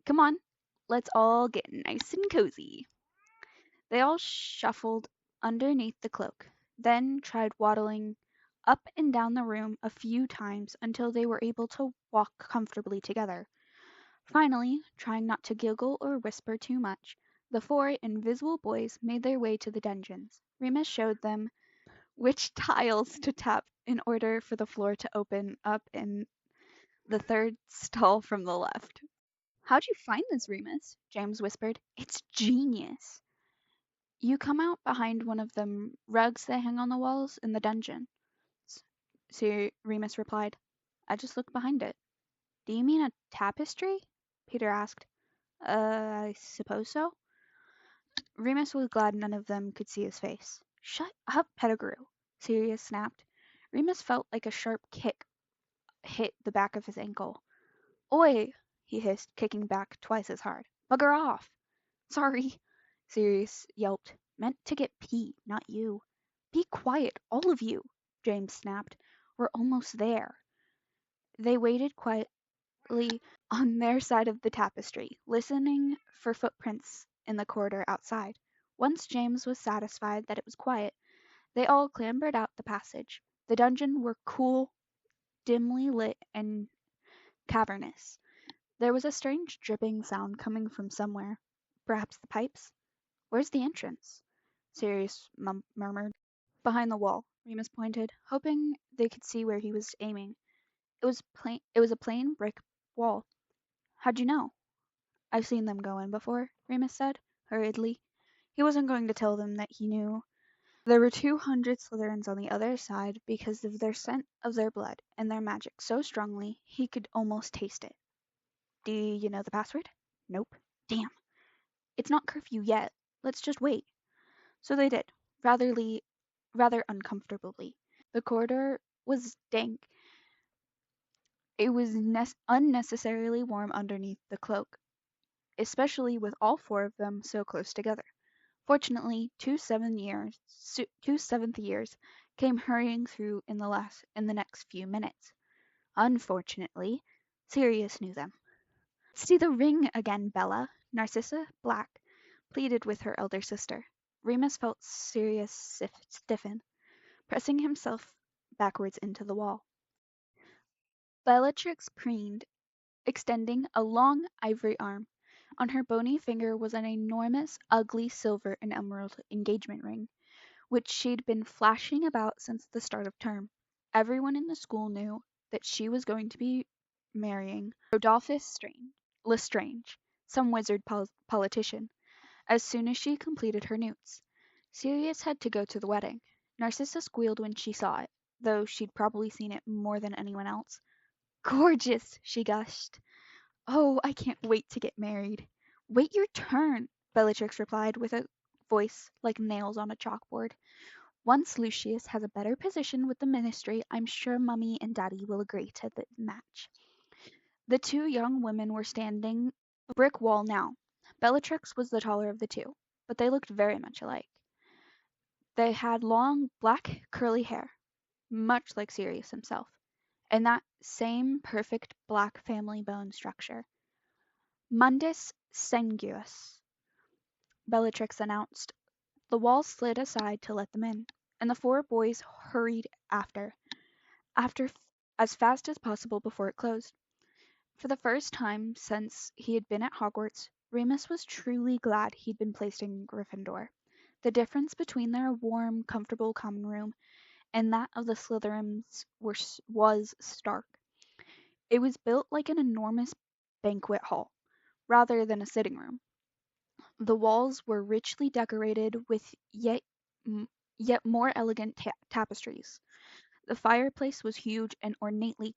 Come on, let's all get nice and cozy. They all shuffled underneath the cloak, then tried waddling up and down the room a few times until they were able to walk comfortably together. Finally, trying not to giggle or whisper too much, the four invisible boys made their way to the dungeons. Remus showed them which tiles to tap in order for the floor to open up in the third stall from the left. How'd you find this, Remus? James whispered. It's genius. You come out behind one of them rugs that hang on the walls in the dungeon. Remus replied. I just looked behind it. Do you mean a tapestry? Peter asked. I suppose so. Remus was glad none of them could see his face. Shut up, Pettigrew, Sirius snapped. Remus felt like a sharp kick hit the back of his ankle. Oi, he hissed, kicking back twice as hard. Bugger off. Sorry, Sirius yelped. Meant to get Pete, not you. Be quiet, all of you, James snapped. We're almost there. They waited quietly on their side of the tapestry, listening for footprints in the corridor outside. Once James was satisfied that it was quiet, they all clambered out the passage. The dungeon were cool, dimly lit, and cavernous. There was a strange dripping sound coming from somewhere. Perhaps the pipes? Where's the entrance? Sirius murmured. Behind the wall, Remus pointed, hoping they could see where he was aiming. It was a plain brick wall. How'd you know? I've seen them go in before, Remus said, hurriedly. He wasn't going to tell them that he knew there were 200 Slytherins on the other side because of their scent of their blood and their magic so strongly he could almost taste it. Do you know the password? Nope. Damn. It's not curfew yet. Let's just wait. So they did, rather uncomfortably. The corridor was dank. It was unnecessarily warm underneath the cloak, especially with all four of them so close together. Fortunately, two seventh years came hurrying through in the next few minutes. Unfortunately, Sirius knew them. See the ring again, Bella, Narcissa Black pleaded with her elder sister. Remus felt Sirius stiffen, pressing himself backwards into the wall. Bellatrix preened, extending a long ivory arm. On her bony finger was an enormous, ugly silver and emerald engagement ring, which she'd been flashing about since the start of term. Everyone in the school knew that she was going to be marrying Rodolphus Lestrange, some wizard politician, as soon as she completed her newts. Sirius had to go to the wedding. Narcissa squealed when she saw it, though she'd probably seen it more than anyone else. Gorgeous, she gushed. Oh, I can't wait to get married. Wait your turn, Bellatrix replied with a voice like nails on a chalkboard. Once Lucius has a better position with the ministry, I'm sure Mummy and Daddy will agree to the match. The two young women were standing brick wall now. Bellatrix was the taller of the two, but they looked very much alike. They had long, black, curly hair, much like Sirius himself, and that same perfect black family bone structure. Mundus Senguus, Bellatrix announced. The wall slid aside to let them in, and the four boys hurried after as fast as possible before it closed. For the first time since he had been at Hogwarts, Remus was truly glad he'd been placed in Gryffindor. The difference between their warm, comfortable common room and that of the Slytherins was stark. It was built like an enormous banquet hall, rather than a sitting room. The walls were richly decorated with yet more elegant tapestries. The fireplace was huge and ornately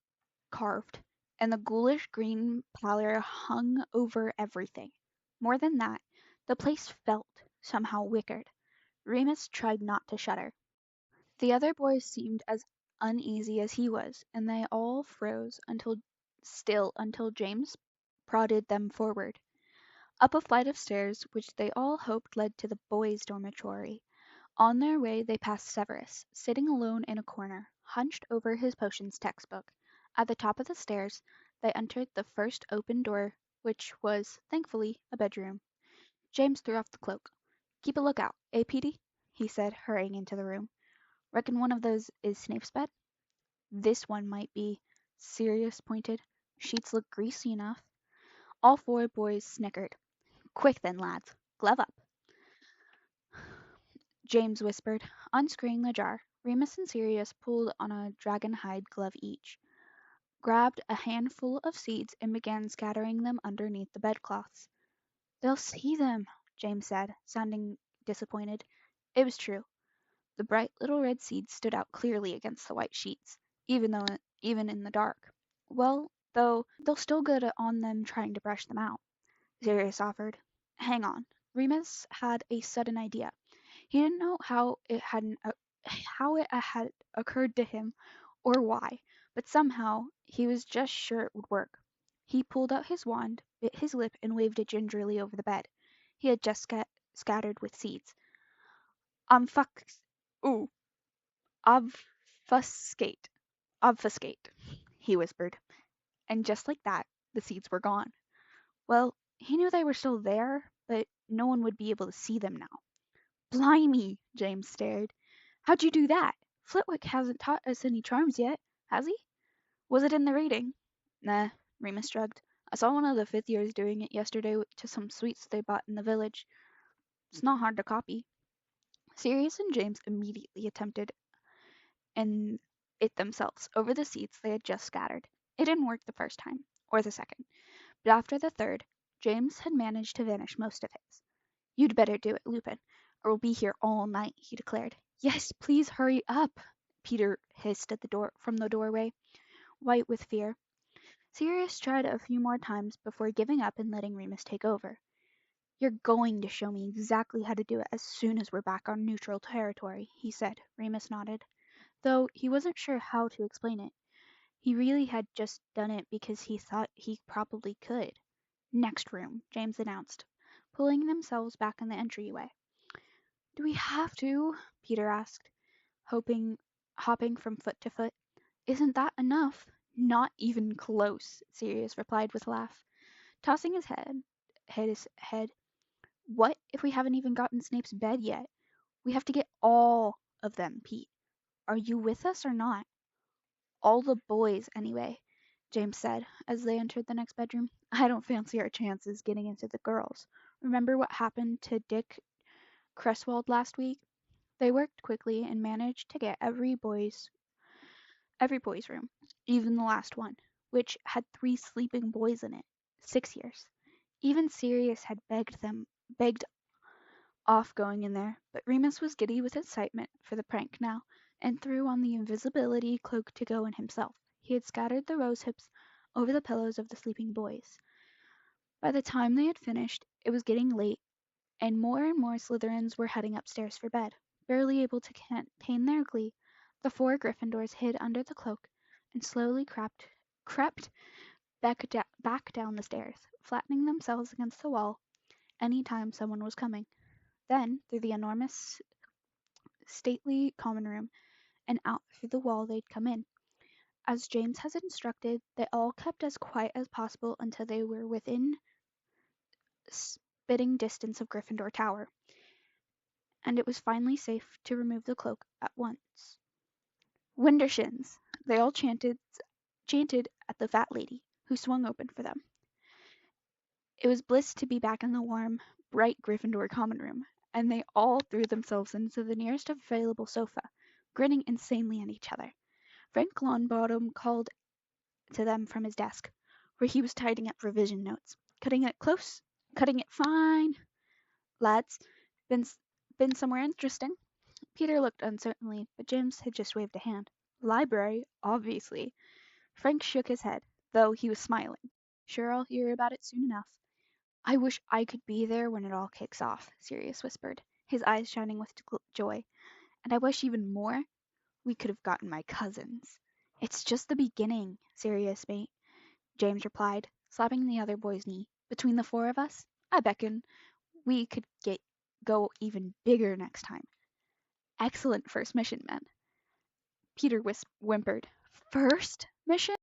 carved, and the ghoulish green pallor hung over everything. More than that, the place felt somehow wicked. Remus tried not to shudder. The other boys seemed as uneasy as he was, and they all froze until James prodded them forward. Up a flight of stairs which they all hoped led to the boys' dormitory. On their way they passed Severus, sitting alone in a corner, hunched over his potions textbook. At the top of the stairs they entered the first open door which was, thankfully, a bedroom. James threw off the cloak. "Keep a lookout, eh, Petey?" he said, hurrying into the room. "Reckon one of those is Snape's bed?" "This one might be," Sirius pointed. "Sheets look greasy enough." All four boys snickered. "Quick then, lads. Glove up." James whispered, unscrewing the jar. Remus and Sirius pulled on a dragon-hide glove each, grabbed a handful of seeds, and began scattering them underneath the bedclothes. "They'll see them," James said, sounding disappointed. It was true. The bright little red seeds stood out clearly against the white sheets, even in the dark. "Well, though, they'll still get on them trying to brush them out," Sirius offered. "Hang on." Remus had a sudden idea. He didn't know how it had occurred to him or why, but somehow he was just sure it would work. He pulled out his wand, bit his lip, and waved it gingerly over the bed he had just scattered with seeds. Ooh, obfuscate, obfuscate, he whispered, and just like that, the seeds were gone. Well, he knew they were still there, but no one would be able to see them now. "Blimey!" James stared. "How'd you do that? Flitwick hasn't taught us any charms yet, has he? Was it in the reading?" "Nah," Remus shrugged. "I saw one of the fifth years doing it yesterday to some sweets they bought in the village. It's not hard to copy." Sirius and James immediately attempted it themselves over the seeds they had just scattered. It didn't work the first time, or the second, but after the third, James had managed to vanish most of his. "You'd better do it, Lupin, or we'll be here all night," he declared. "Yes, please hurry up," Peter hissed at the door from the doorway, white with fear. Sirius tried a few more times before giving up and letting Remus take over. "You're going to show me exactly how to do it as soon as we're back on neutral territory," he said. Remus nodded, though he wasn't sure how to explain it. He really had just done it because he thought he probably could. "Next room," James announced, pulling themselves back in the entryway. "Do we have to?" Peter asked, hopping from foot to foot. "Isn't that enough?" "Not even close," Sirius replied with a laugh, tossing his head. "What if we haven't even gotten Snape's bed yet? We have to get all of them, Pete. Are you with us or not?" "All the boys, anyway," James said, as they entered the next bedroom. "I don't fancy our chances getting into the girls. Remember what happened to Dick Cresswell last week?" They worked quickly and managed to get every boy's room, even the last one, which had 3 sleeping boys in it. 6 years. Even Sirius had begged off going in there, but Remus was giddy with excitement for the prank now, and threw on the invisibility cloak to go in himself. He had scattered the rose hips over the pillows of the sleeping boys. By the time they had finished, it was getting late, and more Slytherins were heading upstairs for bed. Barely able to contain their glee, the 4 Gryffindors hid under the cloak and slowly crept back down the stairs, flattening themselves against the wall any time someone was coming. Then, through the enormous, stately common room, and out through the wall they'd come in. As James had instructed, they all kept as quiet as possible until they were within spitting distance of Gryffindor Tower, and it was finally safe to remove the cloak at once. "Windershins!" they all chanted at the fat lady, who swung open for them. It was bliss to be back in the warm, bright Gryffindor common room, and they all threw themselves into the nearest available sofa, grinning insanely at each other. Frank Longbottom called to them from his desk, where he was typing up revision notes. "Cutting it close, cutting it fine, lads. Been somewhere interesting?" Peter looked uncertainly, but James had just waved a hand. "Library, obviously." Frank shook his head, though he was smiling. "Sure I'll hear about it soon enough." "I wish I could be there when it all kicks off," Sirius whispered, his eyes shining with joy. "And I wish even more we could have gotten my cousins." "It's just the beginning, Sirius, mate," James replied, slapping the other boy's knee. "Between the 4 of us, I beckon we could go even bigger next time." "Excellent first mission, men," Peter whimpered. "First mission?"